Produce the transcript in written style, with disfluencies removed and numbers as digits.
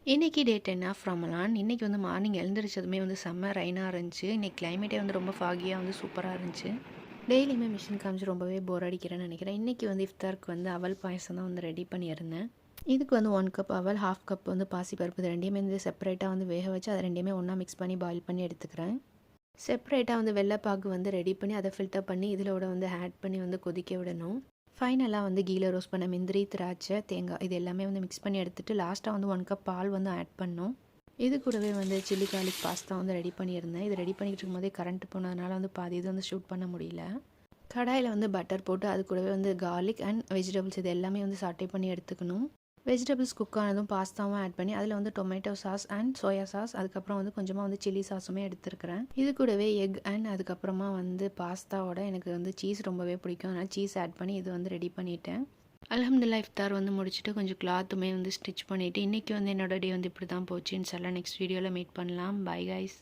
இன்றைக்கி டே 10 ஆஃப் ரமலான். இன்றைக்கி வந்து மார்னிங் எழுந்திரிச்சதுமே வந்து செம்ம ரெயினாக இருந்துச்சு. இன்றைக்கி கிளைமேட்டே வந்து ரொம்ப ஃபாகியாக வந்து சூப்பராக இருந்துச்சு. டெய்லியுமே மிஷின் காமிச்சு ரொம்பவே போர் அடிக்கிறேன்னு நினைக்கிறேன். இன்றைக்கி வந்து இஃப்தாருக்கு வந்து அவல் பாயசம் தான் வந்து ரெடி பண்ணியிருந்தேன். இதுக்கு வந்து 1 கப் அவல், 1/2 கப் வந்து பாசிப்பருப்பு, இது ரெண்டையுமே வந்து செப்பரேட்டாக வந்து வேக வச்சு அதை ரெண்டையுமே ஒன்றா மிக்ஸ் பண்ணி பாயில் பண்ணி எடுத்துக்கிறேன். செப்பரேட்டாக வந்து வெள்ளைப்பாகு வந்து ரெடி பண்ணி அதை ஃபில்டர் பண்ணி இதிலோட வந்து ஆட் பண்ணி வந்து கொதிக்க விடணும். ஃபைனலாக வந்து கீழே ரோஸ்ட் பண்ண முந்திரி, திராட்சை, தேங்காய் இது எல்லாமே வந்து மிக்ஸ் பண்ணி எடுத்துகிட்டு லாஸ்ட்டாக வந்து 1 கப் பால் வந்து ஆட் பண்ணோம். இது கூடவே வந்து சில்லி கார்லிக் பாஸ்தா வந்து ரெடி பண்ணியிருந்தேன். இது ரெடி பண்ணிக்கிட்டு இருக்கும்போதே கரண்ட் போனதுனால வந்து பாதி இது வந்து ஷூட் பண்ண முடியல. கடாயில் வந்து பட்டர் போட்டு அது கூடவே வந்து கார்லிக் அண்ட் வெஜிடபிள்ஸ் இது எல்லாமே வந்து சாட்டே பண்ணி எடுத்துக்கணும். வெஜிடபிள்ஸ் குக் ஆனதும் பாஸ்தாவும் ஆட் பண்ணி அதில் வந்து tomato sauce and soya sauce, அதுக்கப்புறம் வந்து கொஞ்சமாக வந்து சில்லி சாஸுமே எடுத்துருக்கிறேன். இது கூடவே எக் அண்ட் அதுக்கப்புறமா வந்து பாஸ்தாவோட எனக்கு வந்து சீஸ் ரொம்பவே பிடிக்கும். அதனால் சீஸ் ஆட் பண்ணி இது வந்து ரெடி பண்ணிட்டேன். அல்ஹம்துலில்லாஹ் இஃப்தார் வந்து முடிச்சுட்டு கொஞ்சம் கிளாத்துமே வந்து ஸ்டிச் பண்ணிவிட்டு இன்றைக்கி வந்து என்னோட டே வந்து இப்படி தான் போச்சு. இன்ஷால்லா நெக்ஸ்ட் வீடியோவில் மீட் பண்ணலாம். Bye guys.